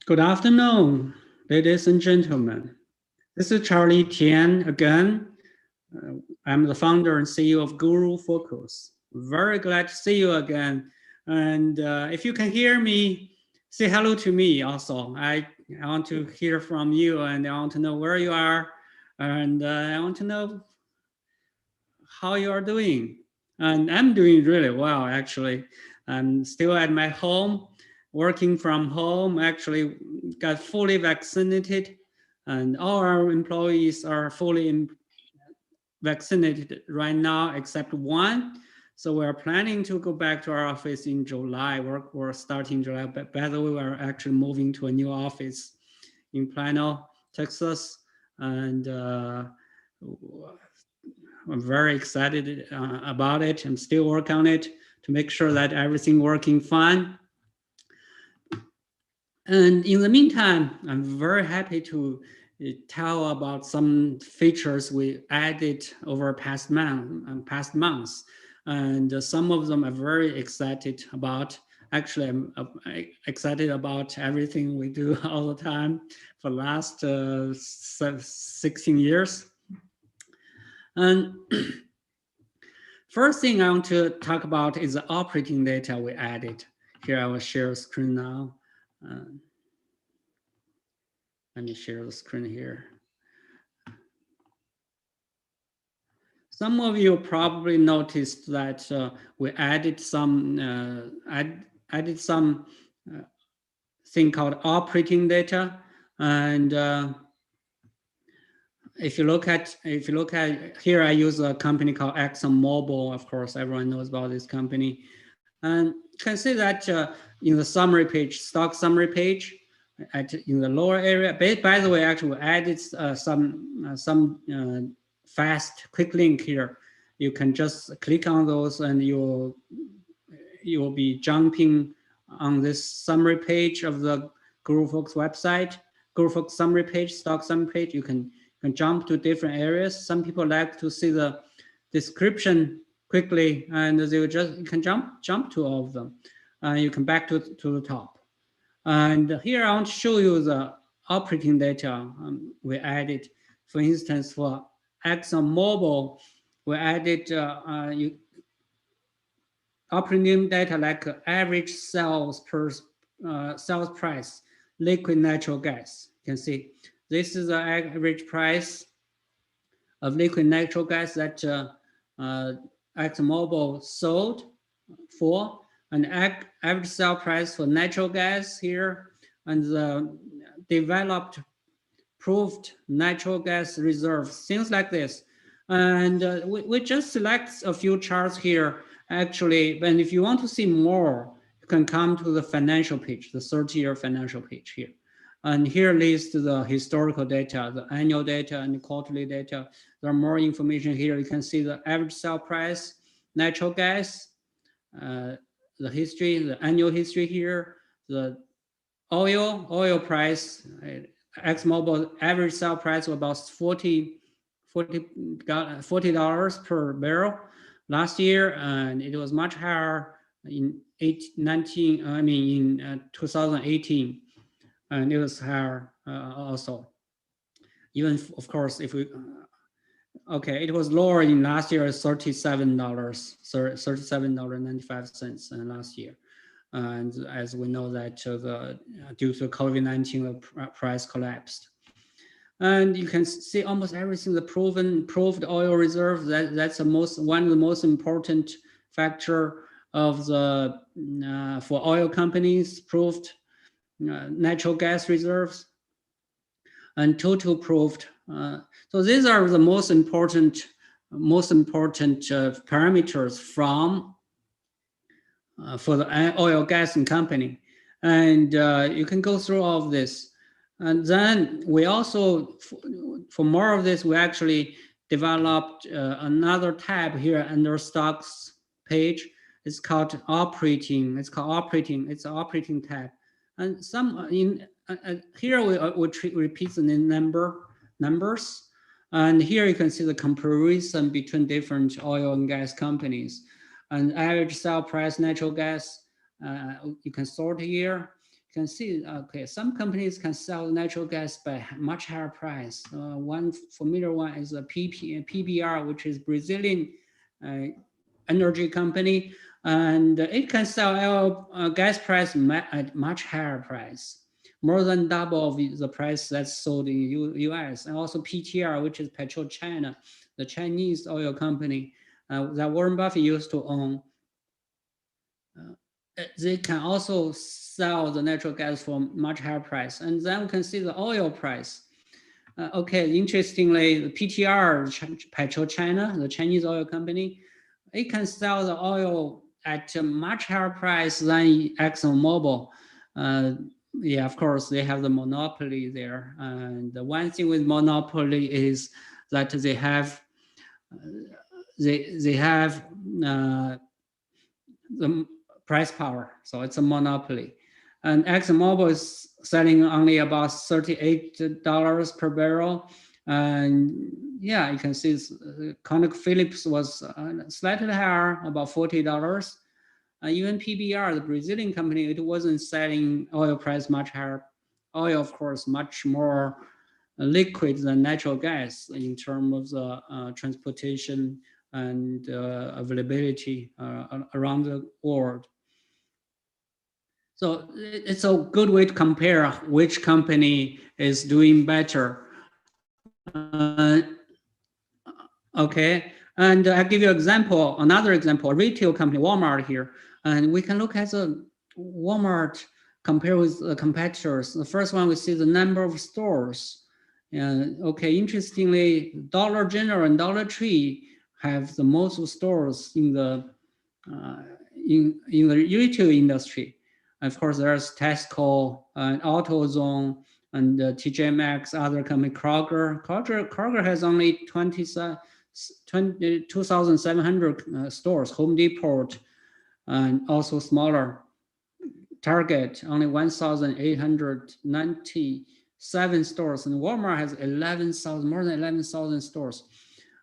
Good afternoon, ladies and gentlemen. This is Charlie Tian again. I'm the founder and CEO of GuruFocus. Very glad to see you again. And if you can hear me, say hello to me also. I want to hear from you and I want to know where you are. And I want to know how you are doing. And I'm doing really well, actually. I'm still at my home, working from home, actually got fully vaccinated, and all our employees are fully vaccinated right now, except one. So we're planning to go back to our office in July. We're starting July, but by the way, we're actually moving to a new office in Plano, Texas. And I'm very excited about it. I'm still working on it to make sure that everything working fine. And in the meantime, I'm very happy to tell about some features we added over past months. And some of them I'm very excited about. Actually, I'm excited about everything we do all the time for the last 16 years. And first thing I want to talk about is the operating data we added. Here I will share the screen now. Let me share the screen here. Some of you probably noticed that we added some thing called operating data, and if you look at here, I use a company called ExxonMobil. Of course, everyone knows about this company, and you can see that in the summary page, stock summary page, in the lower area. By the way, actually, we added some fast quick link here. You can just click on those, and you will be jumping on this summary page of the GuruFocus website. GuruFocus summary page, stock summary page. You can jump to different areas. Some people like to see the description quickly, and you can jump to all of them. You can back to the top. And here I want to show you the operating data we added. For instance, for ExxonMobil, we added operating data like average sales price, liquid natural gas. You can see this is the average price of liquid natural gas that ExxonMobil sold for, an average sale price for natural gas here, and the developed proved natural gas reserves, things like this. And we just select a few charts here, actually. And if you want to see more, you can come to the financial page, the 30-year financial page here. And here lists the historical data, the annual data and the quarterly data. There are more information here. You can see the average sale price, natural gas, the history, the annual history here, the oil price. ExxonMobil average sale price was about $40 per barrel last year, and it was much higher in 2018, and it was higher also. Even of course, if we okay, it was lower in last year, $37.95 last year. And as we know that due to COVID-19, the price collapsed. And you can see almost everything, the proved oil reserve, that's one of the most important factor of the for oil companies, proved natural gas reserves, and total proved. So these are the most important parameters from for the oil gas and company. And you can go through all of this. And then we also, for more of this, we actually developed another tab here under stocks page. It's called operating. It's an operating tab. And here we repeat the numbers. And here you can see the comparison between different oil and gas companies. And average sale price natural gas, you can sort here. You can see, okay, some companies can sell natural gas by much higher price. One familiar one is a PBR, which is Brazilian energy company, and it can sell oil gas price at much higher price, more than double of the price that's sold in US. And also PTR, which is PetroChina, the Chinese oil company that Warren Buffett used to own. They can also sell the natural gas for much higher price. And then we can see the oil price. Okay, interestingly, the PTR, PetroChina, the Chinese oil company, it can sell the oil at a much higher price than ExxonMobil. Yeah, of course, they have the monopoly there. And the one thing with monopoly is that they have the price power, so it's a monopoly. And ExxonMobil is selling only about $38 per barrel. And yeah, you can see ConocoPhillips was slightly higher, about $40. Even PBR, the Brazilian company, it wasn't selling oil price much higher. Oil, of course, much more liquid than natural gas in terms of the transportation and availability around the world. So it's a good way to compare which company is doing better. Okay, and I'll give you another example, a retail company, Walmart here. And we can look at the Walmart compared with the competitors. The first one, we see the number of stores. Okay, interestingly, Dollar General and Dollar Tree have the most stores in the retail industry. Of course, there's Tesco and AutoZone and TJ Maxx, other company, Kroger. Kroger has only 2,700 stores. Home Depot and also smaller. Target only 1,897 stores, and Walmart has more than 11,000 stores.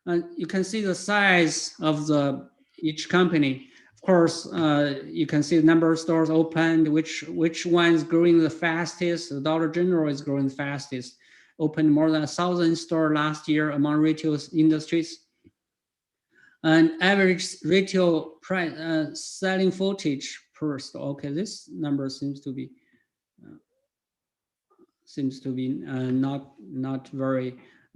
And you can see the size of each company. Of course, you can see the number of stores opened, which one is growing the fastest. The Dollar General is growing the fastest. Opened more than 1,000 stores last year among retail industries. And average retail price selling footage per store. Okay, this number seems to be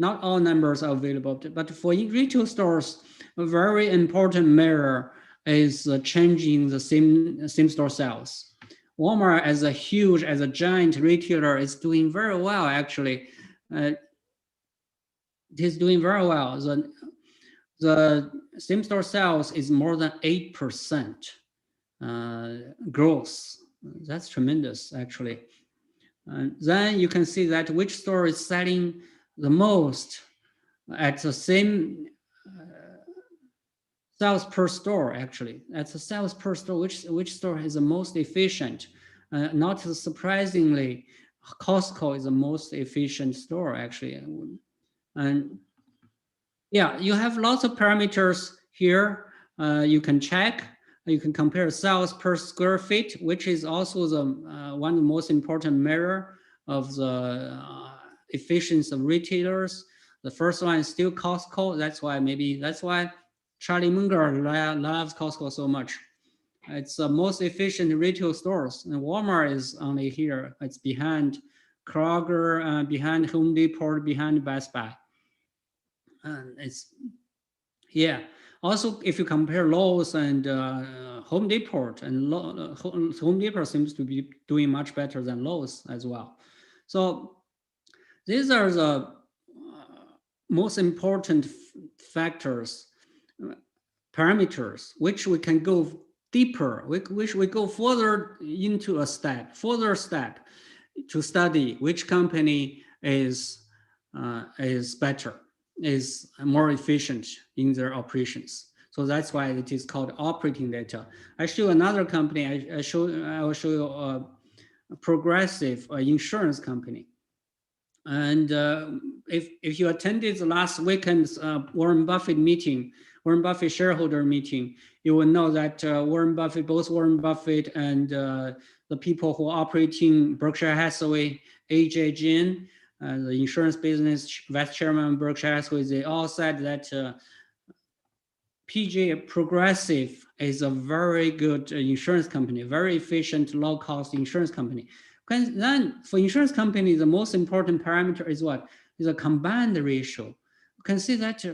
not all numbers are available, but for retail stores, a very important measure is changing the same store sales. Walmart, as a giant retailer, is doing very well. Actually, it is doing very well. The same store sales is more than 8% growth. That's tremendous, actually. Then you can see that which store is selling the most at the same sales per store. Actually, that's the sales per store. Which store is the most efficient? Not surprisingly, Costco is the most efficient store, actually. And yeah, you have lots of parameters here. You can check. You can compare sales per square feet, which is also one of the most important measure of the efficiency of retailers. The first one is still Costco. That's why Charlie Munger loves Costco so much. It's the most efficient retail stores, and Walmart is only here. It's behind Kroger, behind Home Depot, behind Best Buy. And yeah. Also, if you compare Lowe's and Home Depot, and Home Depot seems to be doing much better than Lowe's as well. So these are the most important factors, parameters, which we can go deeper, which we go further into further step to study which company is better, is more efficient in their operations. So that's why it is called operating data. I show another company. I will show you a Progressive insurance company. And if you attended the last weekend's Warren Buffett shareholder meeting, you will know that both Warren Buffett and the people who are operating Berkshire Hathaway, AJ Jin, the insurance business vice chairman of Berkshire Hathaway, they all said that PG Progressive is a very good insurance company, very efficient, low-cost insurance company. Then for insurance company, the most important parameter is what? Is a combined ratio. You can see that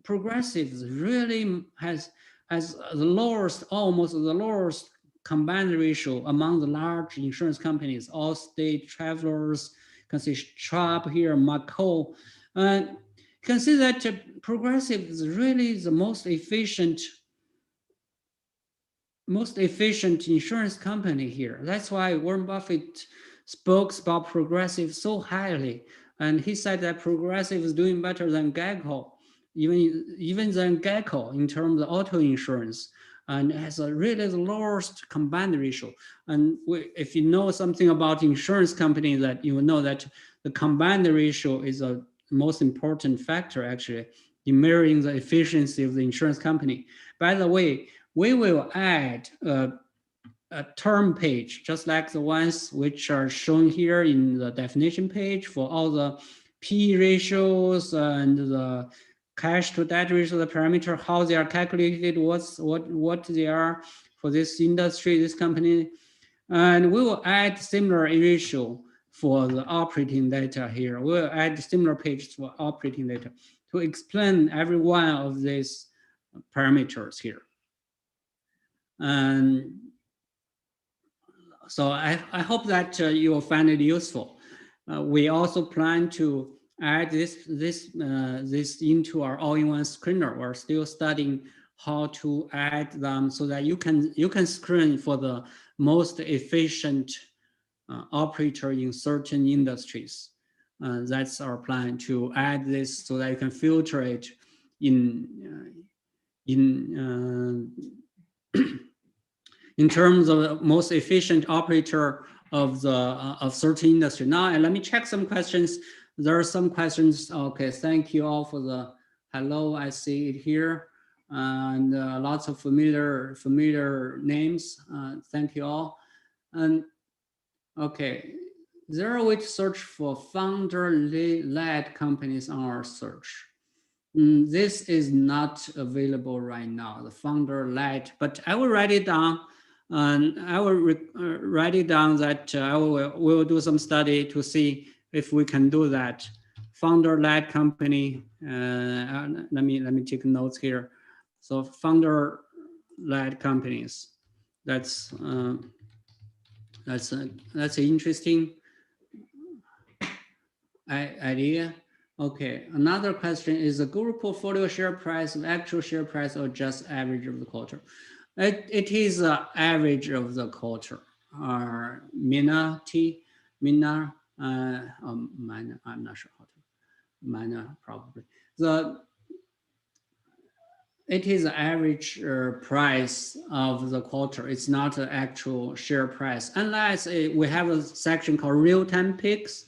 Progressive really has the lowest, almost the lowest combined ratio among the large insurance companies, Allstate, Travelers, you can see Schwab here, Marco. You can see that Progressive is really the most efficient insurance company here. That's why Warren Buffett spoke about Progressive so highly. And he said that Progressive is doing better than Geico, even than Geico in terms of auto insurance, and has a really the lowest combined ratio. And if you know something about insurance company, that you will know that the combined ratio is a most important factor actually in measuring the efficiency of the insurance company. By the way, we will add a term page, just like the ones which are shown here in the definition page for all the P ratios and the cash to debt ratio, the parameter, how they are calculated, what they are for this industry, this company. And we will add similar ratio for the operating data here. We'll add similar pages for operating data to explain every one of these parameters here. And so I hope that you will find it useful. We also plan to add this into our all-in-one screener. We're still studying how to add them so that you can screen for the most efficient operator in certain industries. That's our plan, to add this so that you can filter it in terms of the most efficient operator of certain industry. Now, let me check some questions. There are some questions. Okay, thank you all for the hello. I see it here, and lots of familiar names. Thank you all. And okay, zero weight search for founder-led companies on our search. This is not available right now, the founder-led, but I will write it down. And I will write it down that we will do some study to see if we can do that. Founder-led company. Let me take notes here. So founder-led companies. That's an interesting idea. Okay, another question is the Guru portfolio share price, the actual share price, or just average of the quarter? It is an average of the quarter. Mina, I'm not sure how to, Mina probably. It is an average price of the quarter. It's not an actual share price, unless we have a section called real-time picks,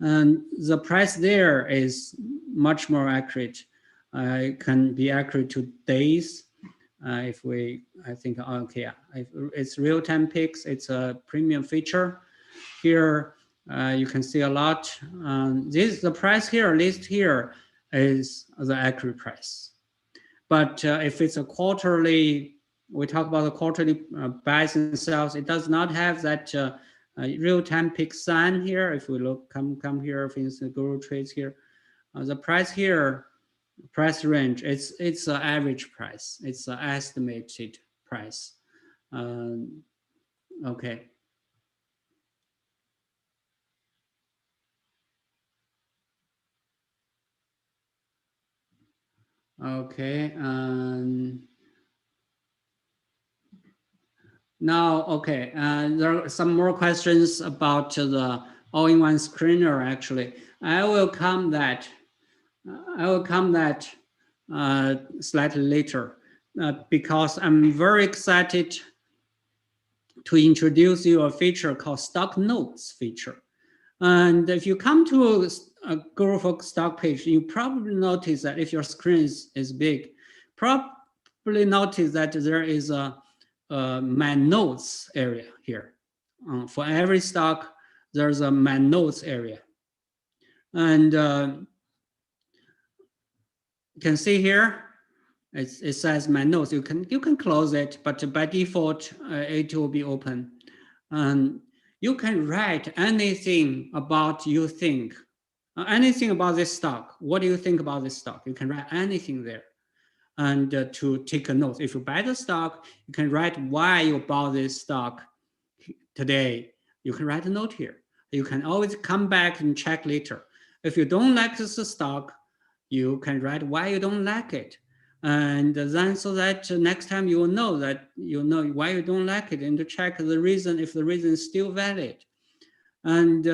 and the price there is much more accurate. It can be accurate to days. I think, okay, if it's real-time picks, it's a premium feature. Here, you can see a lot. The price here, list here, is the accurate price. But if it's a quarterly, we talk about the quarterly buys and sells, it does not have that real-time pick sign here. If we look, come here, for instance, Guru trades here, the price here, price range, it's an average price. It's an estimated price. Okay. Okay. Now, okay, there are some more questions about the all-in-one screener. Actually, I will come that slightly later because I'm very excited to introduce you a feature called Stock Notes feature. And if you come to a GuruFocus stock page, you probably notice that if your screen is big, probably notice that there is a my notes area here. For every stock, there's a my notes area. And you can see here, it says my notes. You can close it, but by default, it will be open. And you can write anything about you think, anything about this stock. What do you think about this stock? You can write anything there. And to take a note. If you buy the stock, you can write why you bought this stock today. You can write a note here. You can always come back and check later. If you don't like this stock, you can write why you don't like it. And then so that next time you will know that you know why you don't like it and to check the reason if the reason is still valid. And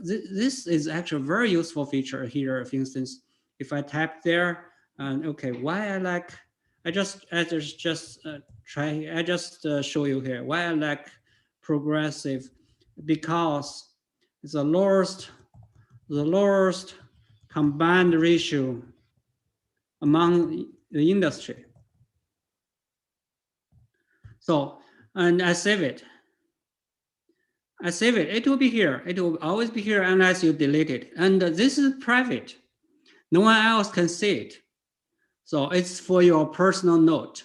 this is actually a very useful feature here. For instance, if I tap there, and okay, why I like, I just show you here why I like progressive, because it's the lowest combined ratio among the industry. So, and I save it. It will be here. It will always be here unless you delete it. And this is private. No one else can see it. So it's for your personal note.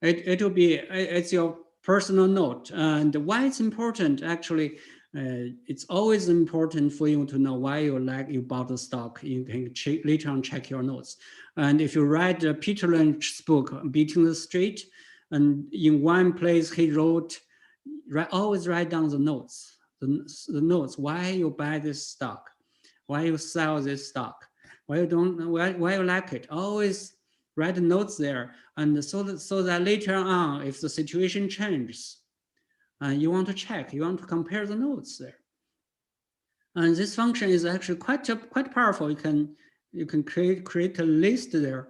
It's your personal note. And why it's important, actually, it's always important for you to know why you bought the stock. You can later on check your notes. And if you read Peter Lynch's book, Beating the Street, and in one place he wrote, always write down the notes, the notes, why you buy this stock, why you sell this stock, why you like it. Always write the notes there, and so that later on, if the situation changes, you want to check, you want to compare the notes there. And this function is actually quite powerful. You can create a list there,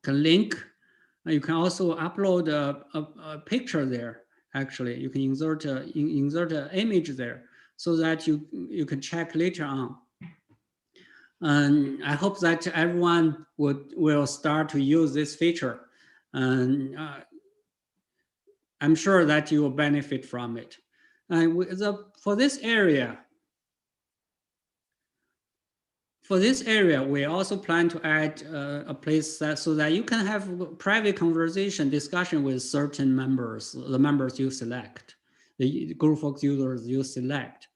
can link. You can also upload a picture there. Actually, you can insert an image there so that you can check later on. And I hope that everyone will start to use this feature, and I'm sure that you will benefit from it. And for this area, we also plan to add a place so that you can have private conversation, discussion with certain members, the members you select, the GuruFocus users you select,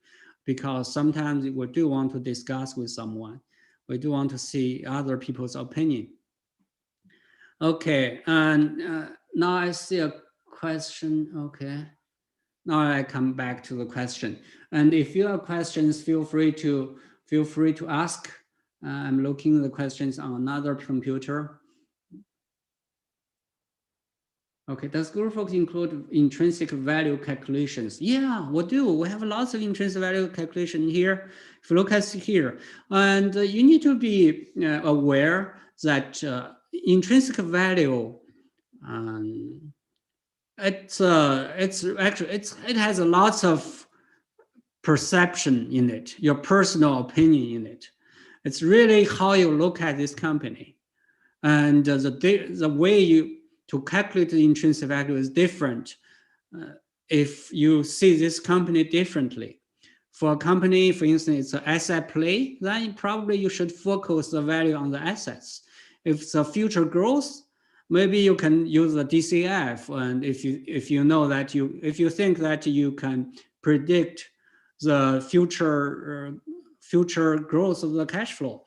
because sometimes we do want to discuss with someone. We do want to see other people's opinion. Okay, and now I see a question. Okay, now I come back to the question. And if you have questions, feel free to ask. I'm looking at the questions on another computer. Okay, does GuruFocus include intrinsic value calculations? Yeah, we do. We have lots of intrinsic value calculation here. If you look at here, and you need to be aware that intrinsic value, it has lots of perception in it, your personal opinion in it. It's really how you look at this company, and the way to calculate the intrinsic value is different if you see this company differently. For a company, for instance, it's an asset play, then probably you should focus the value on the assets. If it's a future growth, maybe you can use the DCF. And if you know that if you think that you can predict the future growth of the cash flow.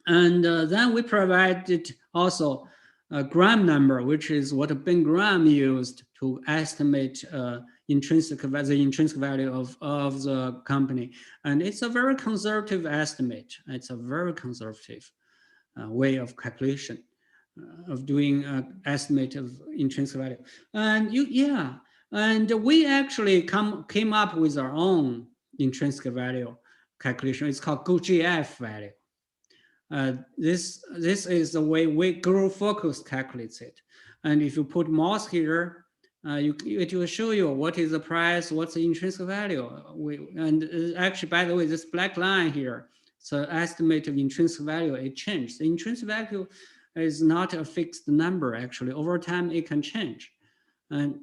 And then we provided also a Graham number, which is what Ben Graham used to estimate the intrinsic value of the company. And it's a very conservative estimate. It's a very conservative way of calculation of doing an estimate of intrinsic value. And and we actually came up with our own intrinsic value calculation. It's called GGF value. This is the way GuruFocus calculates it. And if you put mouse here, it will show you what is the price, what's the intrinsic value. And actually, by the way, this black line here, so estimate of intrinsic value, it changed. The intrinsic value is not a fixed number, actually. Over time, it can change. And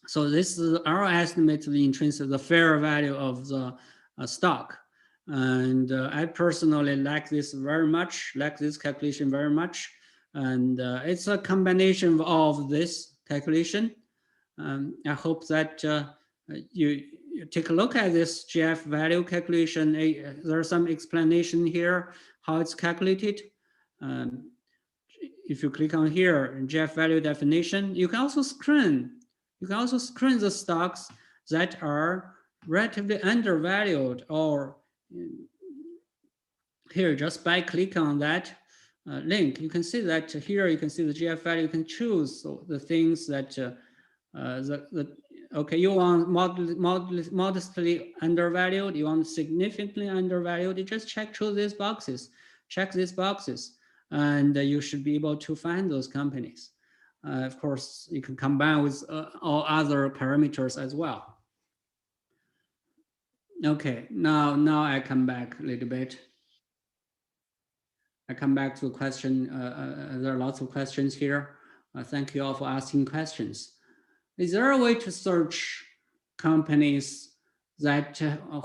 So this is our estimate of the intrinsic, the fair value of the stock. And I personally like this very much, like this calculation very much. And it's a combination of this calculation. I hope that you take a look at this GF value calculation. There's some explanation here, how it's calculated. If you click on here, GF value definition, you can also screen the stocks that are relatively undervalued, or here, just by clicking on that link, you can see that here you can see the GF value. You can choose the things that okay, you want modestly undervalued, you want significantly undervalued. You just check these boxes, and you should be able to find those companies. Of course, you can combine with all other parameters as well. Okay, now I come back a little bit. I come back to a question. There are lots of questions here. Thank you all for asking questions. Is there a way to search companies that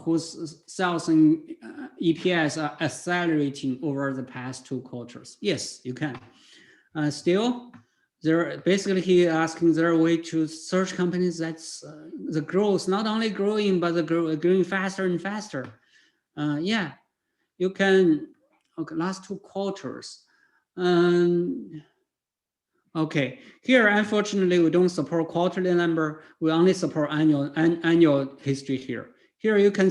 whose sales and EPS are accelerating over the past 2 quarters? Yes, you can. Still, basically he asking, is there a way to search companies that's the growth not only growing but the growing faster and faster? Yeah, you can. Okay, last 2 quarters. Okay, here unfortunately we don't support quarterly number. We only support annual history here. Here you can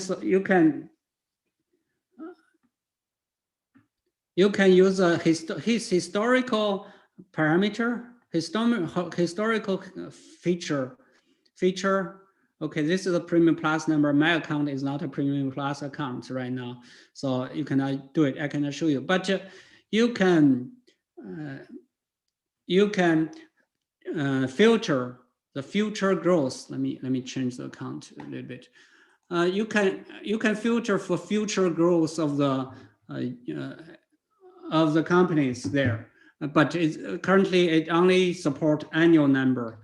use his historical parameter, historical feature. Okay, this is a Premium Plus number. My account is not a Premium Plus account right now, so you cannot do it. I cannot show you, but you can filter the future growth. Let me change the account a little bit. You can filter for future growth of the companies there, but currently it only supports annual number.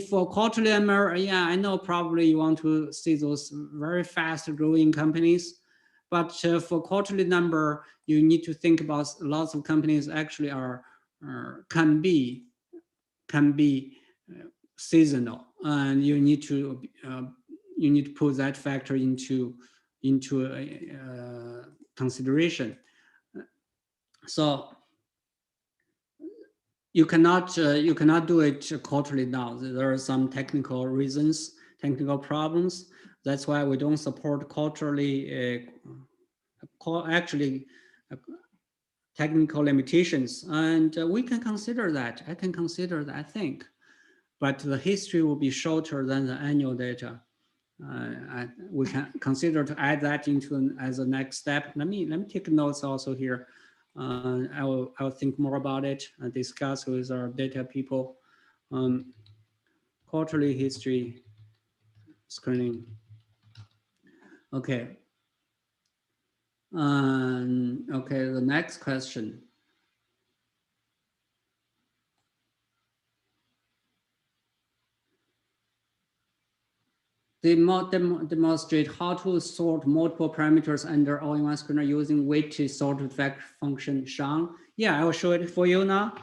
For quarterly number, yeah, I know probably you want to see those very fast growing companies, but for quarterly number, you need to think about lots of companies actually can be seasonal, and you need to put that factor into consideration. So you cannot do it quarterly now. There are some technical reasons, technical problems. That's why we don't support quarterly. Actually, technical limitations, and we can consider that. I can consider that, I think, but the history will be shorter than the annual data. We can consider to add that into as a next step. Let me take notes also here. I will think more about it and discuss with our data people. Quarterly history screening. Okay. Okay, the next question. They demonstrate how to sort multiple parameters under all-in-one screener using weighted sort factor function. Sean, yeah, I will show it for you now.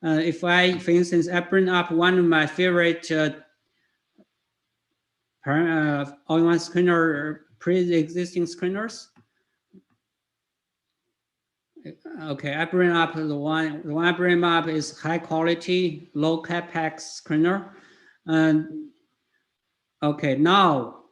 If I, for instance, I bring up one of my favorite all-in-one screener, pre-existing screeners. Okay, I bring up the one I bring up is high quality, low capex screener. And okay, now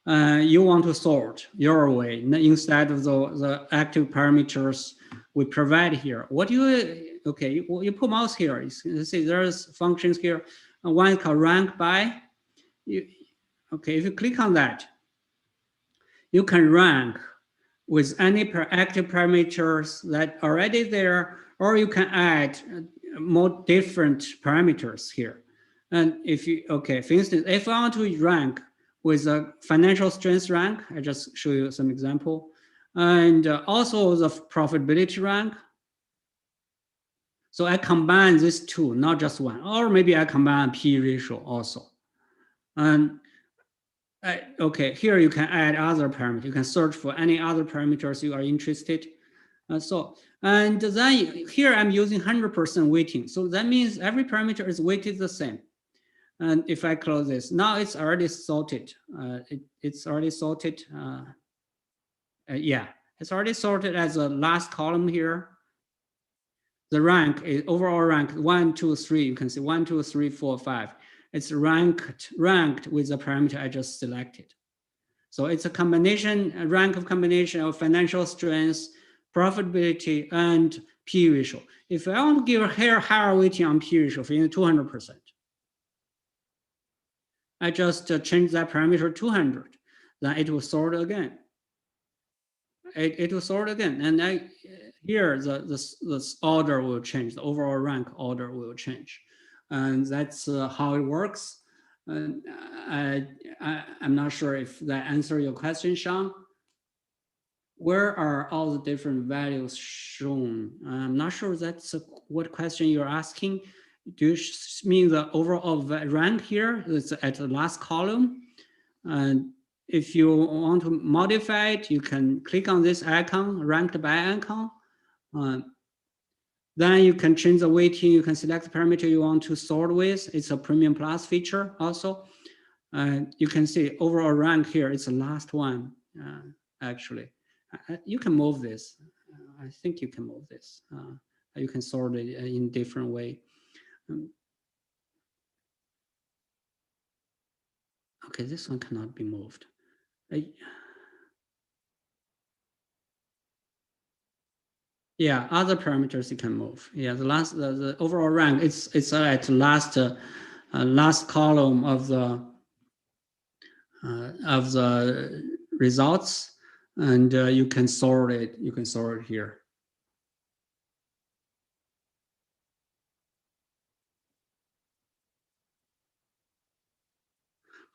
you want to sort your way instead of the active parameters we provide here. What do you, okay, you put mouse here. You see there's functions here. One called rank by. Okay, if you click on that, you can rank with any active parameters that are already there, or you can add more different parameters here. And if you, okay, for instance, if I want to rank with a financial strength rank, I just show you some example, and also the profitability rank. So I combine these two, not just one, or maybe I combine P ratio also. And okay, here you can add other parameters. You can search for any other parameters you are interested. And then here I'm using 100% weighting. So that means every parameter is weighted the same. And if I close this, now it's already sorted. It's already sorted. Yeah, it's already sorted as the last column here. The rank is overall rank 1, 2, 3. You can see 1, 2, 3, 4, 5. It's ranked with the parameter I just selected. So it's a combination, a rank of combination of financial strength, profitability, and P ratio. If I want to give a higher weighting on P ratio, for 200%, I just change that parameter 200, then it will sort again. It will sort again, and here the order will change. The overall rank order will change, and that's how it works. And I'm not sure if that answers your question, Sean. Where are all the different values shown? I'm not sure that's what question you're asking. Do you mean the overall rank here is at the last column? And if you want to modify it, you can click on this icon, ranked by icon. Then you can change the weighting. You can select the parameter you want to sort with. It's a Premium Plus feature also. You can see overall rank here. It's the last one, actually. You can move this. I think you can move this. You can sort it in different way. Okay, this one cannot be moved. Yeah, other parameters you can move. Yeah, the overall rank it's at last column of the results, and you can sort it. You can sort it here.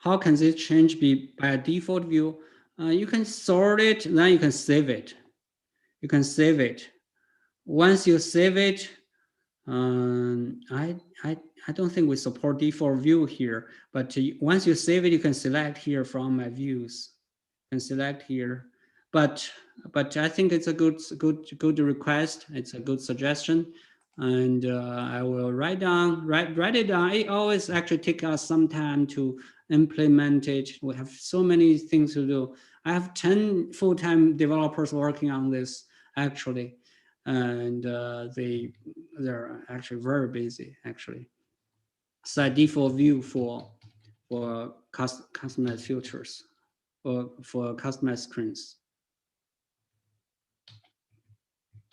How can this change be by default view? You can sort it, then you can save it. You can save it. Once you save it, I don't think we support default view here, but once you save it, you can select here from my views. You can select here, but I think it's a good request. It's a good suggestion, and I will write it down. It always actually takes us some time to implement it. We have so many things to do. I have 10 full-time developers working on this actually, and they're actually very busy actually. Set default view for customized filters or for customized screens.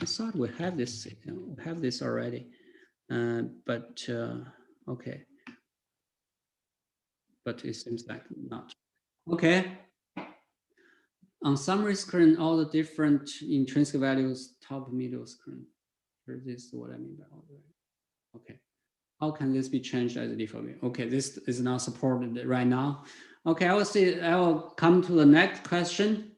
I thought we have this, we have this already, but okay. But it seems like not. Okay. On summary screen, all the different intrinsic values, top, middle screen. Here, this is what I mean by all the way. Okay. How can this be changed as a default view? Okay, this is not supported right now. Okay, I will come to the next question.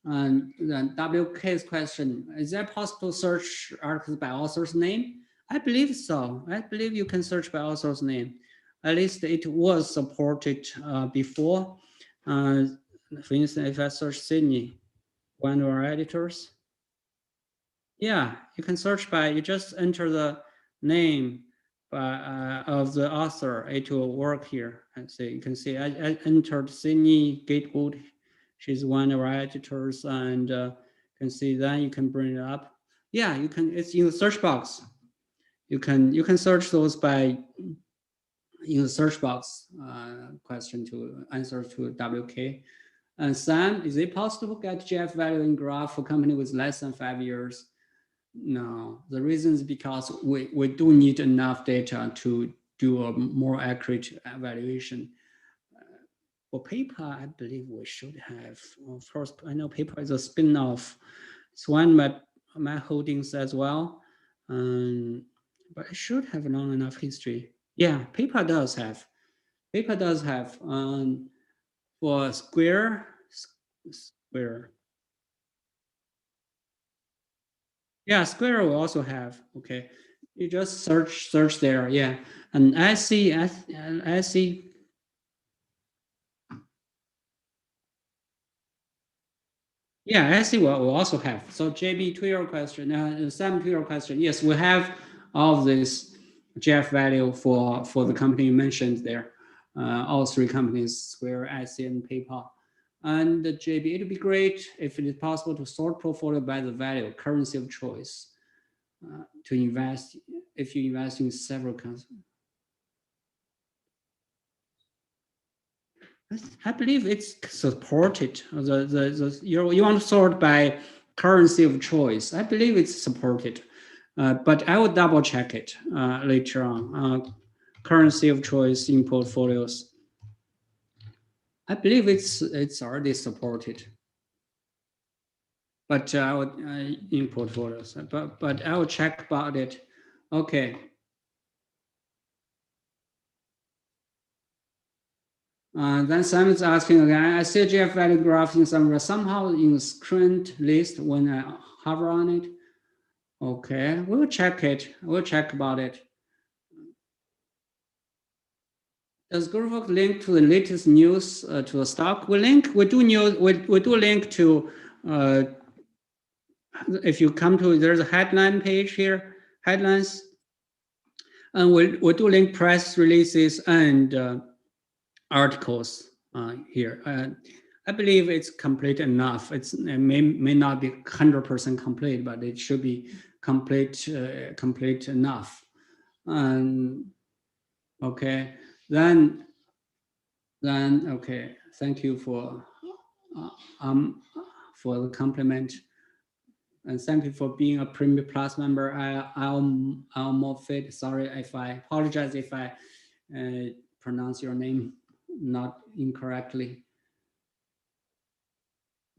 And then WK's question, is that possible to search articles by author's name? I believe so. I believe you can search by author's name. At least it was supported before. For instance, if I search Sydney, one of our editors, yeah, you can search by, you just enter the name of the author. It will work here. And so you can see I entered Sydney Gatewood. She's one of our editors, and you can see then you can bring it up. Yeah, you can. It's in the search box. You can search those by in the search box question to answer to WK. And Sam, is it possible to get GF value in graph for company with less than 5 years? No, the reason is because we do need enough data to do a more accurate evaluation. For PayPal, I believe we should have. Of course, I know PayPal is a spin-off. It's one of my holdings as well, but it should have long enough history. Yeah, PayPal does have. PayPal does have. For Square. Yeah, Square will also have. Okay, you just search there. Yeah, and I see Yeah, I see what we also have. So JB, to your question, Sam, to your question, yes, we have all of this GF value for the company you mentioned there, all three companies, Square, Etsy, and PayPal. And JB, it'd be great if it is possible to sort portfolio by the value, currency of choice, to invest if you invest in several companies. I believe it's supported. You want to sort by currency of choice. I believe it's supported, but I will double check it later on. Currency of choice in portfolios. I believe it's already supported, but I would in portfolios. But I will check about it. Okay. Then Simon's asking again, I see GF value graph in somewhere, somehow in the current list when I hover on it. Okay, we'll check it. We'll check about it. Does GuruFocus link to the latest news to the stock? We do link to, if you come to, there's a headline page here, headlines. And we do link press releases and articles here. I believe it's complete enough. It may not be 100% complete, but it should be complete enough. Okay, then okay. Thank you for the compliment, and thank you for being a Premium Plus member. I'm Moffat. Sorry if I apologize if I pronounce your name not incorrectly.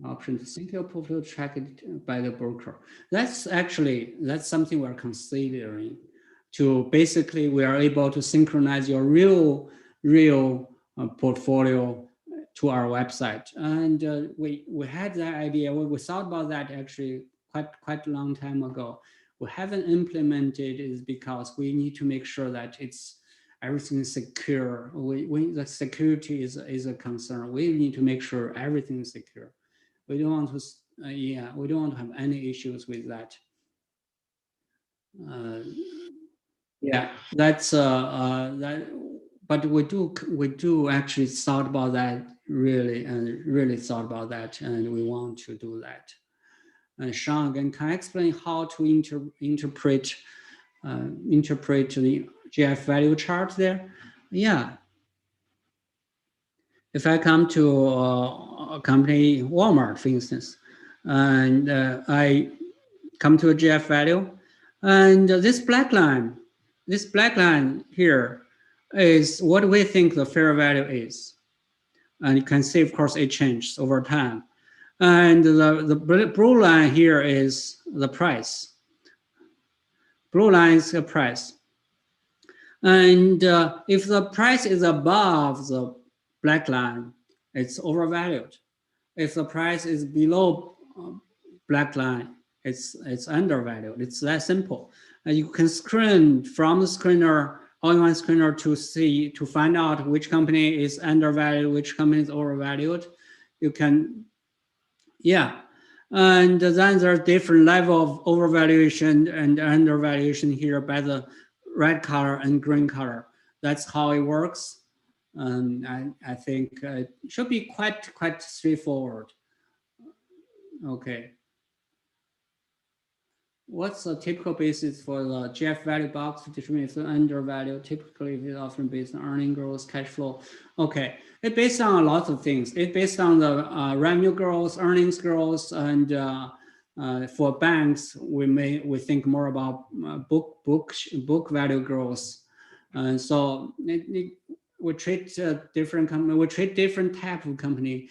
Option to sync your portfolio, track it by the broker. That's something we're considering. To basically, we are able to synchronize your real portfolio to our website, and we had that idea. We thought about that actually quite a long time ago. We haven't implemented is because we need to make sure that everything is secure. The security is a concern. We need to make sure everything is secure. We don't want to, we don't want to have any issues with that. Yeah, that's that. But we do actually thought about that really thought about that, and we want to do that. And Sean, again, can I explain how to interpret the GF value chart there? Yeah. If I come to a company, Walmart, for instance, and I come to a GF value, and this black line here is what we think the fair value is. And you can see, of course, it changes over time. And the blue line here is the price. Blue line is the price. And if the price is above the black line, it's overvalued. If the price is below black line, it's undervalued. It's that simple. And you can screen from the screener, all-in-one screener, to find out which company is undervalued, which company is overvalued. You can, yeah. And then there's different level of overvaluation and undervaluation here by the red color and green color. That's how it works. And I think it should be quite straightforward. Okay. What's the typical basis for the GF value box to determine if it's undervalued? Typically, it's often based on earning growth, cash flow. Okay, it's based on a lot of things. It's based on the revenue growth, earnings growth, and for banks, we think more about book value growth. So we treat different type of company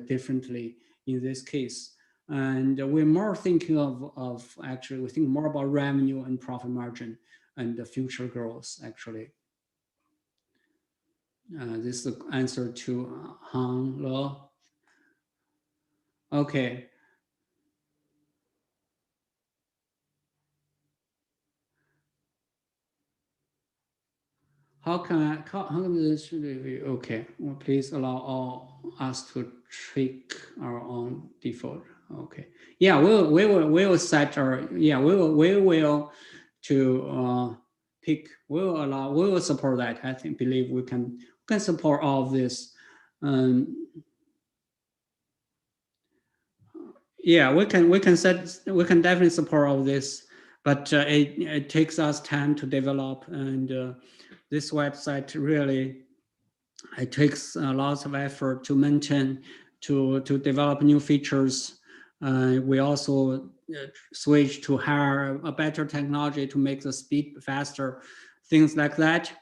differently in this case. And we're more thinking of actually, we think more about revenue and profit margin and the future growth, actually. This is the answer to Hang Lo. Okay. How can this review? Okay, well, please allow all us to tweak our own default. Okay. Yeah, we will set our, yeah, we will to pick, we will support that. I think, believe we can support all of this. Yeah, we can definitely support all of this, but it takes us time to develop, and this website really, it takes lots of effort to maintain, to develop new features. We also switch to hire a better technology to make the speed faster, things like that.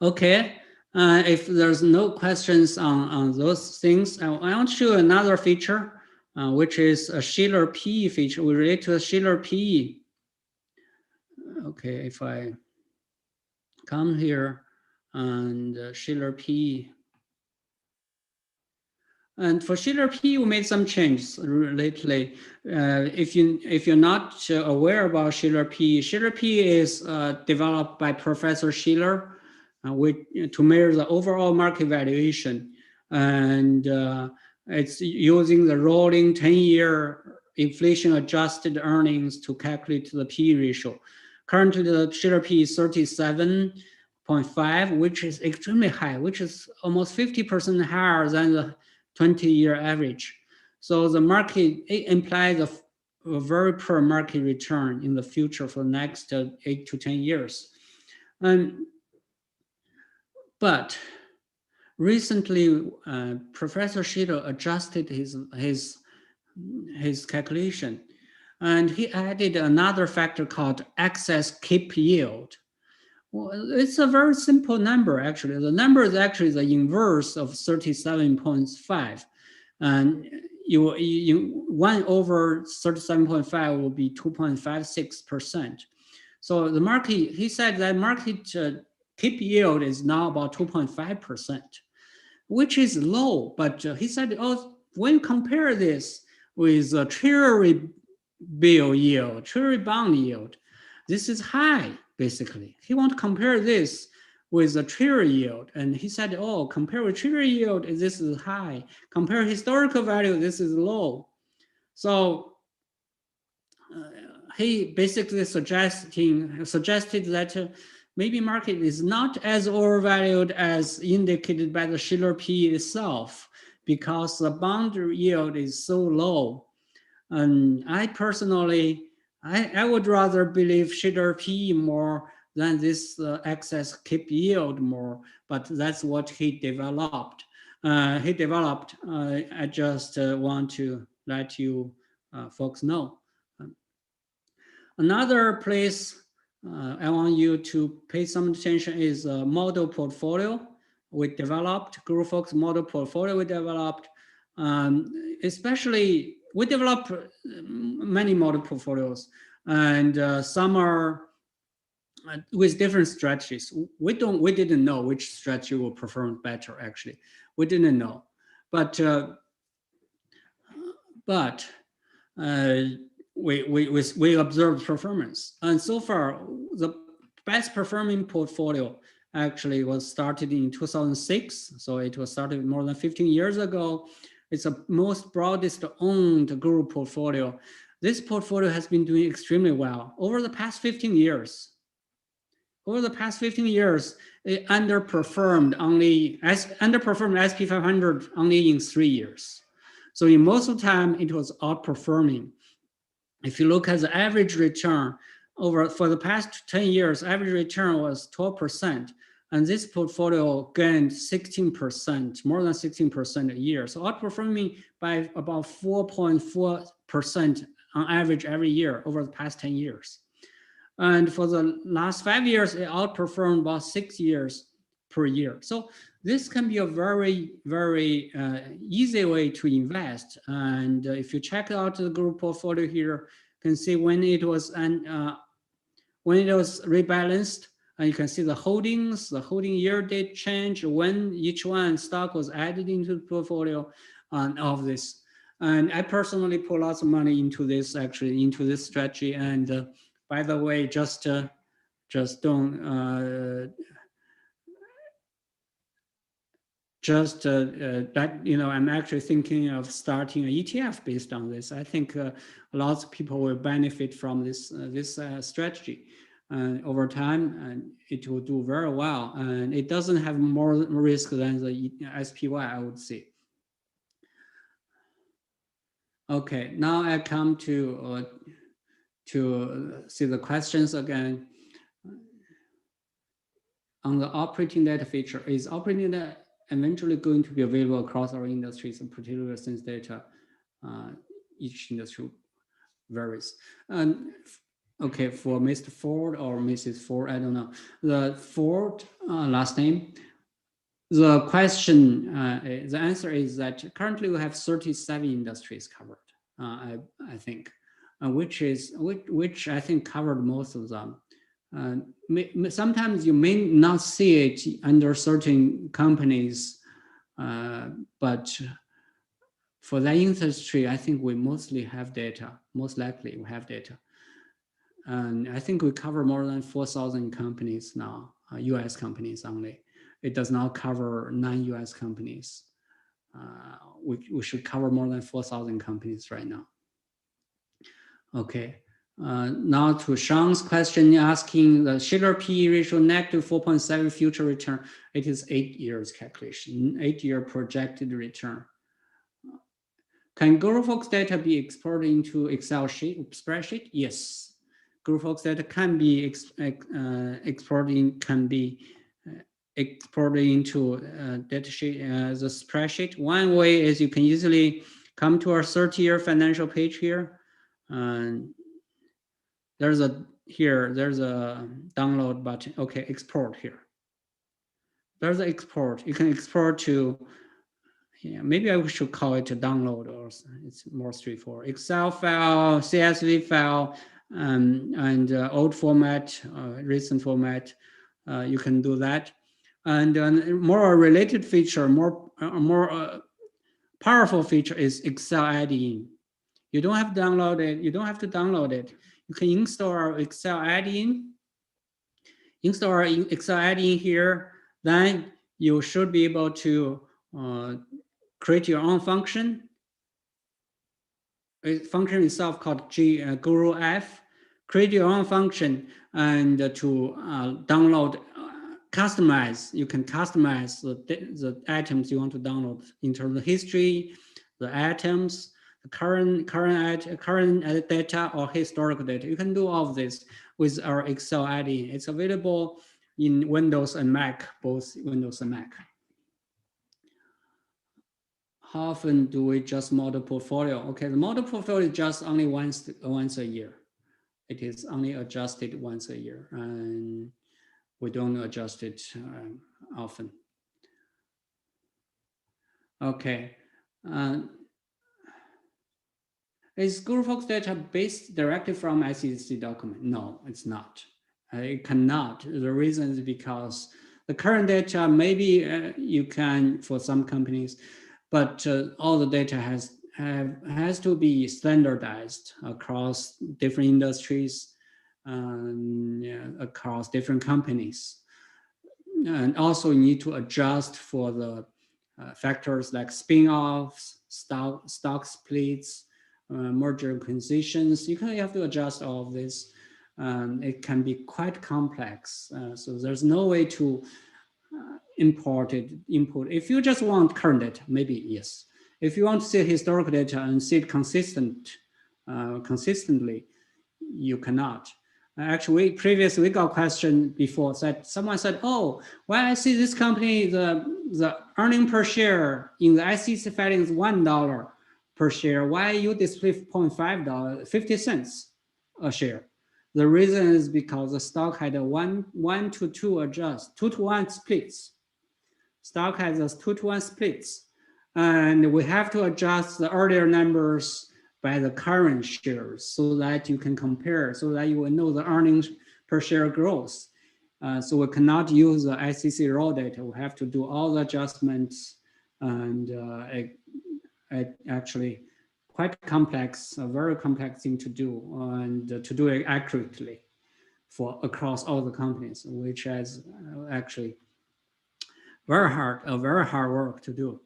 Okay, if there's no questions on those things, I want to show another feature, which is a Shiller PE feature. We relate to a Shiller PE. Okay, if I come here and Shiller PE. And for Shiller P, we made some changes lately. If you're not aware about Shiller P is developed by Professor Shiller to measure the overall market valuation, and it's using the rolling 10-year inflation-adjusted earnings to calculate the P ratio. Currently, the Shiller P is 37.5, which is extremely high, which is almost 50% higher than the 20-year average. So the market, it implies a very poor market return in the future for the next 8 to 10 years. But recently, Professor Shiller adjusted his calculation, and he added another factor called excess KIP yield. Well, it's a very simple number, actually. The number is actually the inverse of 37.5. And you 1 over 37.5 will be 2.56%. So the market, he said that market KIP yield is now about 2.5%, which is low. But he said, oh, when you compare this with a Treasury bill yield, Treasury bond yield, this is high. Basically, he wants to compare this with the Treasury yield, and he said, "Oh, compare with Treasury yield, this is high. Compare historical value, this is low." So he basically suggested that maybe market is not as overvalued as indicated by the Shiller P itself, because the bond yield is so low. And I personally, I would rather believe Shiller P more than this excess KIP yield more, but that's what he developed. I just want to let you folks know. Another place I want you to pay some attention is model portfolio we developed, GuruFocus model portfolio we developed, especially we developed many model portfolios, and some are with different strategies. We didn't know which strategy will perform better. Actually, we didn't know, but we observed performance, and so far the best performing portfolio actually was started in 2006. So it was started more than 15 years ago. It's the most broadest owned Guru portfolio. This portfolio has been doing extremely well over the past 15 years. Over the past 15 years, it underperformed SP 500 only in 3 years. So in most of the time, it was outperforming. If you look at the average return for the past 10 years, average return was 12%. And this portfolio gained 16%, more than 16% a year. So outperforming by about 4.4% on average every year over the past 10 years. And for the last 5 years, it outperformed about 6 years per year. So this can be a very, very easy way to invest. And if you check out the group portfolio here, you can see when it was rebalanced, and you can see the holdings, the holding year date change, when each one stock was added into the portfolio, and all of this. And I personally put lots of money into this, actually, into this strategy. And by the way, just don't just that, I'm actually thinking of starting an ETF based on this. I think lots of people will benefit from this strategy. Over time, and it will do very well. And it doesn't have more risk than the SPY, I would say. Okay, now I come to see the questions again. On the operating data feature, is operating data eventually going to be available across our industries, and particularly since data, each industry varies. And okay, for Mr. Ford or Mrs. Ford, I don't know. The Ford last name, the question, the answer is that currently we have 37 industries covered, I think, which I think covered most of them. Sometimes you may not see it under certain companies, but for that industry, I think we mostly have data. Most likely we have data. And I think we cover more than 4,000 companies now, US companies only. It does not cover non-US companies. We should cover more than 4,000 companies right now. Okay. Now to Sean's question, asking the Schiller PE ratio negative 4.7 future return. It is 8 years calculation, 8-year projected return. Can GuruFocus data be exported into Excel sheet, spreadsheet? Yes. GuruFocus data can be exported into data sheet as a spreadsheet. One way is you can easily come to our 30-year financial page here. There's a download button. Okay, export here. There's an export. You can export to, maybe I should call it a download, or it's more straightforward. Excel file, CSV file, and old format, recent format. You can do that. And more related feature, more powerful feature is Excel add-in. You don't have to download it. You don't have to download it. You can install our Excel add-in. Install our Excel add-in here. Then you should be able to create your own function. A function itself called GuruF. Create your own function and to download, customize. You can customize the items you want to download in terms of history, the items, the current data or historical data. You can do all of this with our Excel add-in. It's available in Windows and Mac, both Windows and Mac. How often do we adjust model portfolio? Okay, the model portfolio is just only once a year. It is only adjusted once a year, and we don't adjust it often. Okay. Is GuruFocus data based directly from SEC document? No, it's not. It cannot. The reason is because the current data, maybe you can for some companies, but all the data has to be standardized across different industries, across different companies. And also you need to adjust for the factors like spin-offs, stock splits, merger acquisitions. You have to adjust all of this. It can be quite complex. So there's no way to input. If you just want current data, maybe yes. If you want to see historical data and see it consistently, you cannot. Actually, previously we got a question before that someone said, "Oh, when I see this company, the earning per share in the SEC filing is $1 per share. Why you display $0.5, 50 cents a share?" The reason is because the stock had a 1 to 2 adjust, 2 to 1 splits. Stock has a 2 to 1 splits, and we have to adjust the earlier numbers by the current shares so that you can compare, so that you will know the earnings per share growth. So we cannot use the SEC raw data. We have to do all the adjustments, and actually quite complex, a very complex thing to do, and to do it accurately for across all the companies, which has actually very hard work to do.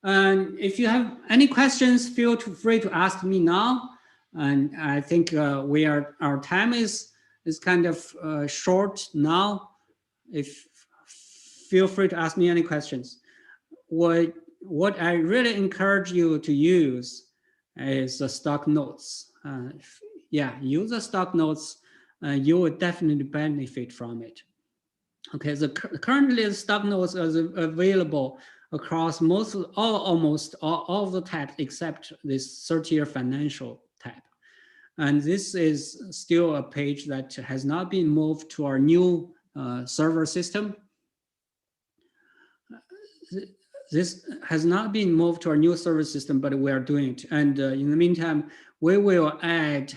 And if you have any questions, feel free to ask me now. And I think our time is kind of short now. If feel free to ask me any questions. What I really encourage you to use is the stock notes. Yeah, use the stock notes. You will definitely benefit from it. Okay, currently the stock notes are available across almost all of the tabs except this 30-year financial tab. And this is still a page that has not been moved to our new server system. This has not been moved to our new server system, but we are doing it. And in the meantime, we will add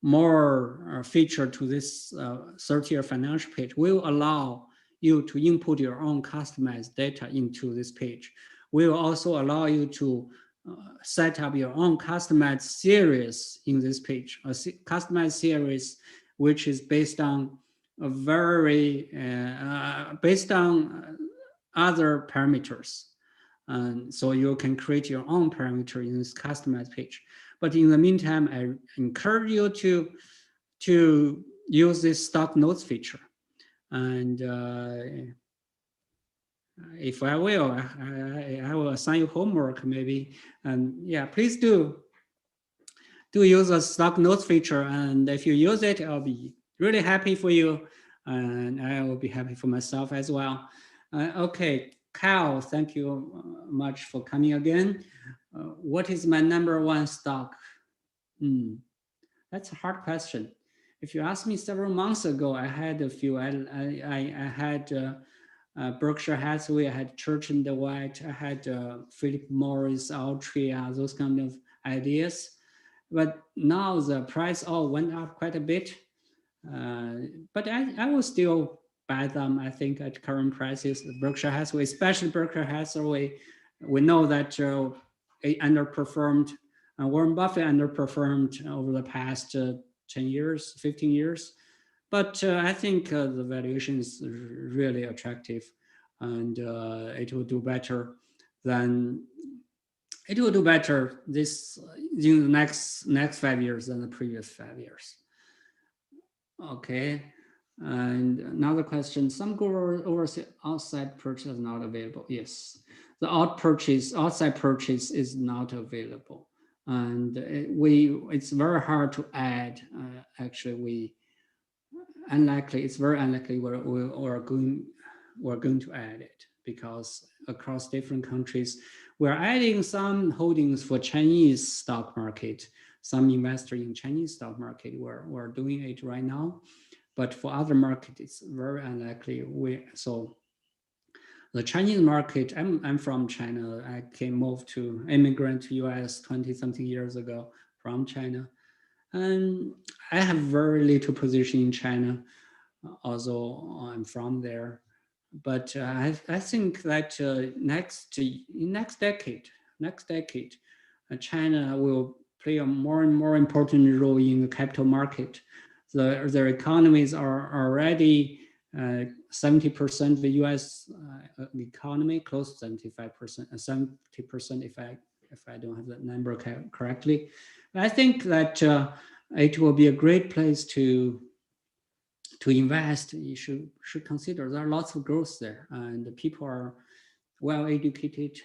more feature to this 30-year financial page. We will allow you to input your own customized data into this page. We will also allow you to set up your own customized series in this page, a customized series which is based on a very other parameters. And so you can create your own parameter in this customized page. But in the meantime, I encourage you to use this stock notes feature. And if I will, I will assign you homework maybe. And yeah, please do use the stock notes feature. And if you use it, I'll be really happy for you. And I will be happy for myself as well. Okay, Kyle, thank you much for coming again. What is my #1 stock? That's a hard question. If you asked me several months ago, I had a few. I had Berkshire Hathaway, I had Church and Dwight, I had Philip Morris, Altria, those kind of ideas. But now the price all went up quite a bit. But I will still buy them, I think, at current prices. Berkshire Hathaway, especially Berkshire Hathaway, we know that it underperformed. Warren Buffett underperformed over the past 10 years, 15 years. But I think the valuation is really attractive, and it will do better this in the next 5 years than the previous 5 years. Okay, and another question: some overseas outside purchase is not available. Yes, the outside purchase is not available, and it's very hard to add. Actually, it's very unlikely we're going to add it, because across different countries, we're adding some holdings for Chinese stock market. Some investor in Chinese stock market, we're doing it right now, but for other market, it's very unlikely. So the Chinese market, I'm from China. I moved to immigrant to US 20-something years ago from China. And I have very little position in China, although I'm from there. But I think that next decade, China will play a more and more important role in the capital market. Their economies are already 70% of the U.S. Economy, close to 75%, 70% if I don't have that number correctly. I think that it will be a great place to invest. You should consider there are lots of growth there, and the people are well educated.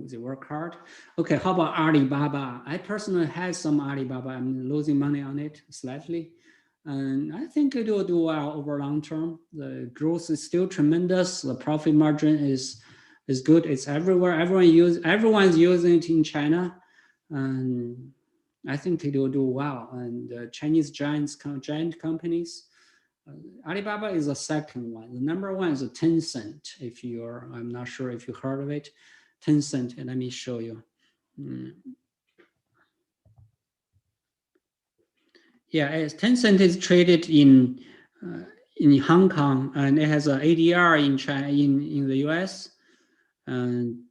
They work hard. Okay, how about Alibaba? I personally had some Alibaba. I'm losing money on it slightly, and I think it will do well over long term. The growth is still tremendous. The profit margin is good. It's everywhere. Everyone's using it in China, and I think it will do well. And Chinese giant companies. Alibaba is the second one. The #1 is Tencent. I'm not sure if you heard of it. Tencent, and let me show you. Yeah, Tencent is traded in Hong Kong, and it has an ADR in China, in the US, and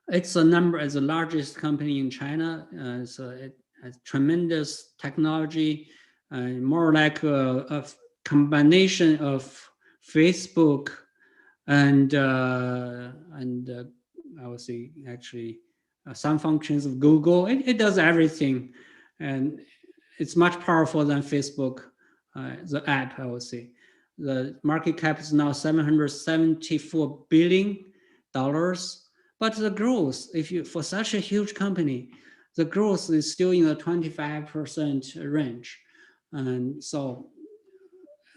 it's the largest company in China. So it has tremendous technology. More like a combination of Facebook, and I would say actually some functions of Google. It does everything, and it's much powerful than Facebook, the app, I would say. The market cap is now $774 billion, but the growth, for such a huge company, the growth is still in the 25% range, and so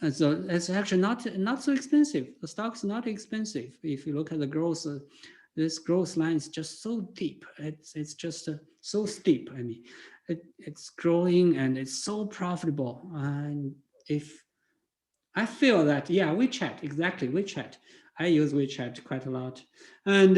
it's actually not so expensive. The stock's not expensive. If you look at the growth, this growth line is just so deep. It's just so steep. I mean, it's growing and it's so profitable. And if I feel that, yeah, WeChat, exactly, WeChat. I use WeChat quite a lot. And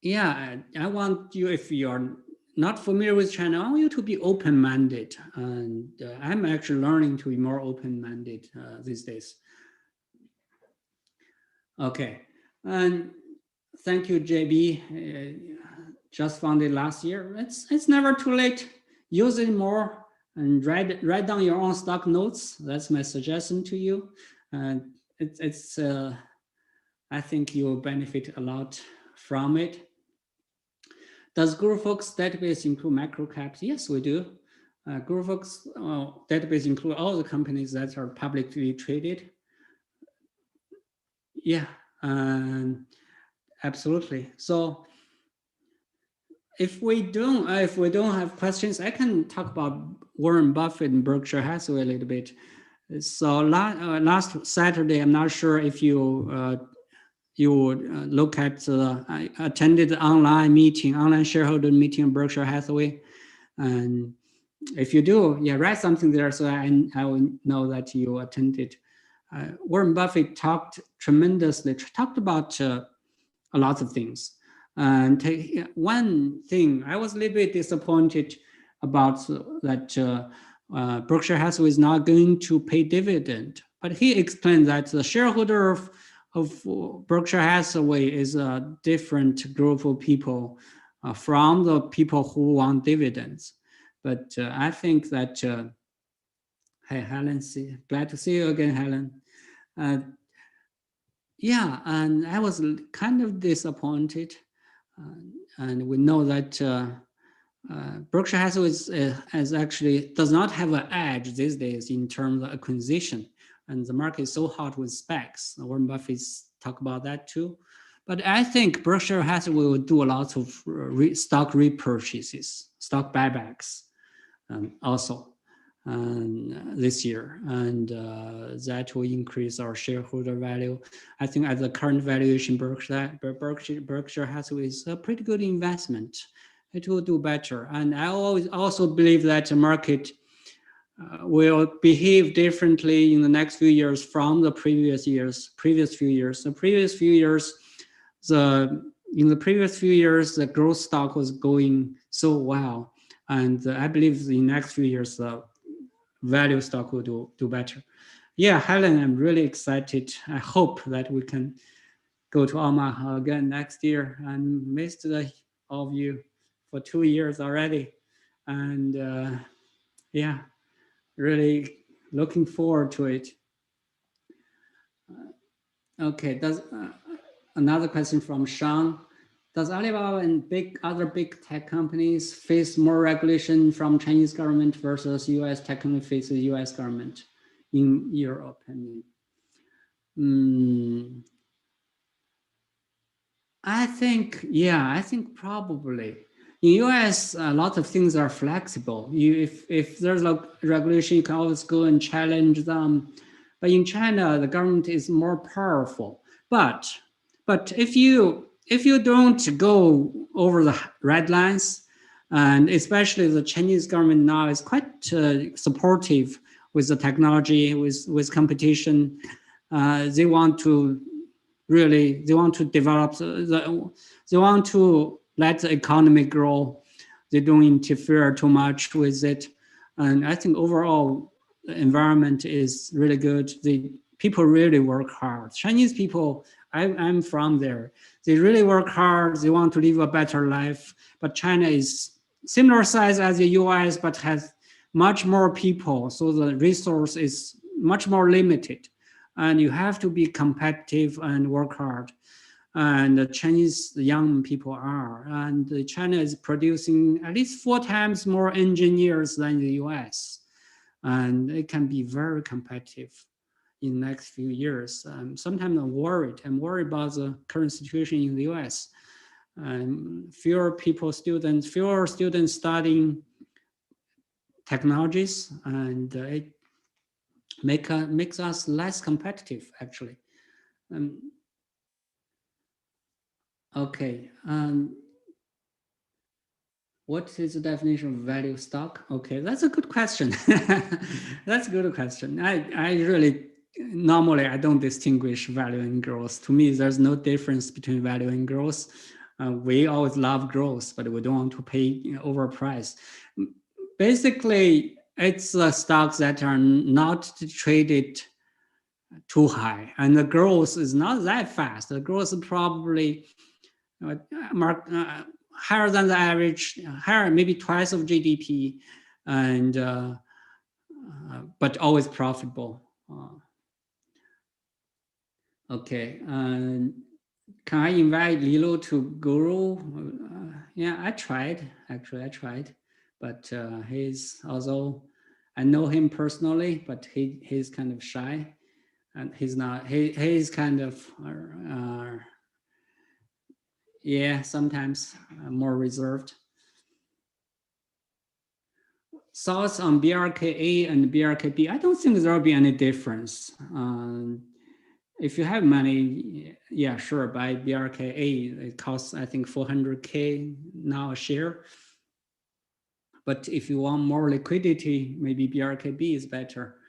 yeah, I want you, if you're not familiar with China, I want you to be open-minded. And I'm actually learning to be more open-minded these days. Okay, and thank you, JB. Just founded last year. It's never too late. Use it more and write down your own stock notes. That's my suggestion to you. And I think you'll benefit a lot from it. Does GuruFocus database include macro caps? Yes, we do. GuruFocus database include all the companies that are publicly traded. Yeah, absolutely. So if we don't have questions, I can talk about Warren Buffett and Berkshire Hathaway a little bit. So last Saturday, I'm not sure if you look at I attended the online shareholder meeting of Berkshire Hathaway, and if you do, yeah, write something there so I will know that you attended. Warren Buffett talked about a lot of things. And one thing, I was a little bit disappointed about that Berkshire Hathaway is not going to pay dividend. But he explained that the shareholder of Berkshire Hathaway is a different group of people from the people who want dividends. But I think that, hey, Helen, glad to see you again, Helen. Yeah, and I was kind of disappointed. And we know that Berkshire Hathaway actually does not have an edge these days in terms of acquisition. And the market is so hot with SPACs. Warren Buffett talk about that too. But I think Berkshire Hathaway will do a lot of stock repurchases, stock buybacks also this year. And that will increase our shareholder value. I think at the current valuation, Berkshire Hathaway is a pretty good investment. It will do better. And I also believe that the market will behave differently in the next few years from the previous few years. In the previous few years, the growth stock was going so well. And I believe in the next few years, the value stock will do better. Yeah, Helen, I'm really excited. I hope that we can go to Omaha again next year. I missed all of you for 2 years already. And yeah, really looking forward to it. Okay, another question from Sean. Does Alibaba and other big tech companies face more regulation from Chinese government versus US tech company faces US government in your opinion? I think probably. In US, a lot of things are flexible. If there's a regulation, you can always go and challenge them. But in China, the government is more powerful. But if you don't go over the red lines, and especially the Chinese government now is quite supportive with the technology, with competition. They want to develop, they want to let the economy grow. They don't interfere too much with it. And I think overall, the environment is really good. The people really work hard. Chinese people, I'm from there. They really work hard. They want to live a better life. But China is similar size as the US, but has much more people. So the resource is much more limited. and you have to be competitive and work hard. And the Chinese young people are, and China is producing at least 4 times more engineers than the US, and it can be very competitive in the next few years. Sometimes I'm worried about the current situation in the US. Fewer students studying technologies, and it makes us less competitive, actually. Okay. What is the definition of value stock? Okay, that's a good question. That's a good question. I really, normally I don't distinguish value and growth. To me, there's no difference between value and growth. We always love growth, but we don't want to pay overpriced. Basically, it's the stocks that are not traded too high, and the growth is not that fast. The growth is probably higher than the average, higher, maybe twice of GDP, and but always profitable. Okay, can I invite Lilo to Guru? Yeah, I tried, but although I know him personally, but he's kind of shy, and he's kind of, yeah, sometimes more reserved. Thoughts on BRKA and BRKB? I don't think there'll be any difference. If you have money, yeah, sure, buy BRKA. It costs, I think, 400K now a share. But if you want more liquidity, maybe BRKB is better.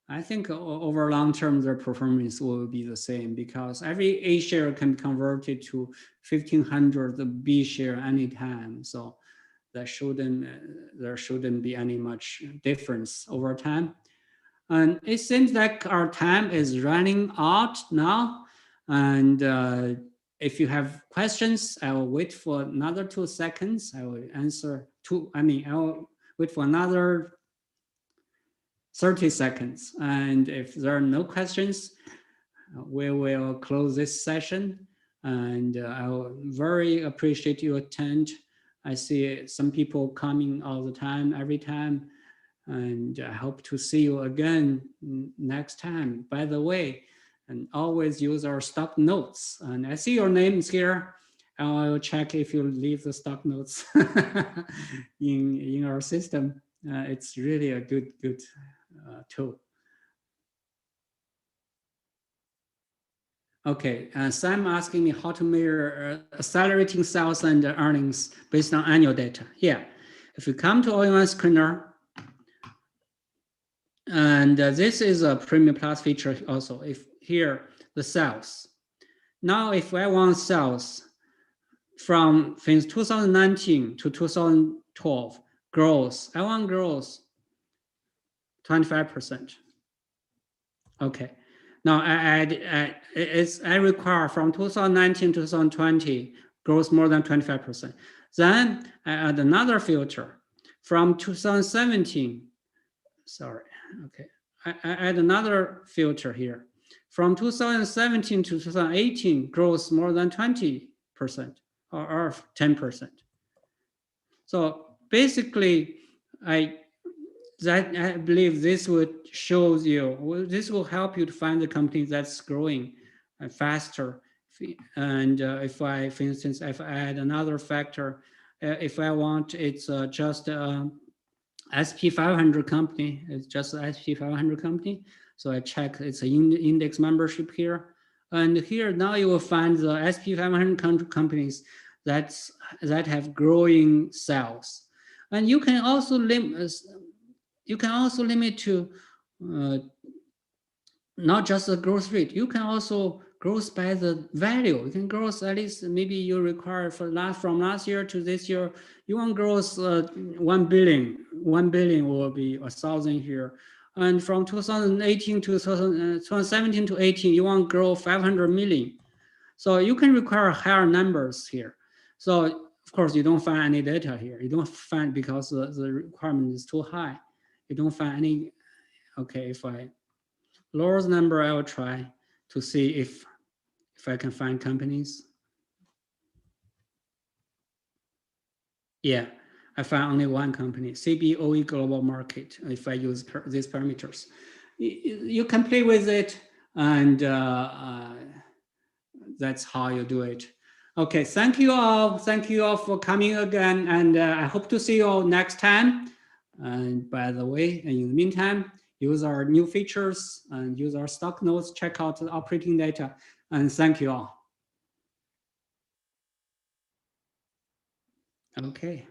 I think over long term, their performance will be the same, because every A share can be converted to 1,500 B share anytime. So there shouldn't be any much difference over time. And it seems like our time is running out now. And if you have questions, I will wait for another 2 seconds. I will answer I will wait for another 30 seconds. And if there are no questions, we will close this session. And I will very appreciate you attend. I see some people coming all the time, every time. And I hope to see you again next time. By the way, and always use our stock notes. And I see your names here. I will check if you leave the stock notes in our system. It's really a good tool. Okay, Sam asking me how to measure accelerating sales and earnings based on annual data. Yeah, if you come to All-in-One Screener, and this is a Premium Plus feature also. If here, the sales. Now, if I want sales from since 2019 to 2012, growth, I want growth 25%. Okay. Now I require from 2019 to 2020 growth more than 25%. Then I add another filter from 2017. Sorry. Okay. I add another filter here. From 2017 to 2018, growth more than 20% or 10%. So basically, I believe this would shows you, this will help you to find the company that's growing faster. And if I, for instance, if I add another factor, if I want, it's just SP 500 company, it's just SP 500 company. So I check it's an index membership here. And here now you will find the SP 500 companies that have growing sales. And you can also limit to not just the growth rate. You can also growth by the value. You can growth at least, maybe you require from last year to this year, you want growth 1 billion. 1 billion will be 1,000 here. And from 2018 to 2017 to 18, you want to grow 500 million. So you can require higher numbers here. So of course you don't find any data here. You don't find, because the requirement is too high. You don't find any. Okay, if I lowest number, I will try to see if I can find companies. Yeah, I found only one company, CBOE Global Market, if I use these parameters. You can play with it, and that's how you do it. Okay, thank you all. Thank you all for coming again, and I hope to see you all next time. And by the way, in the meantime, use our new features and use our stock notes, check out the operating data, and thank you all. Okay.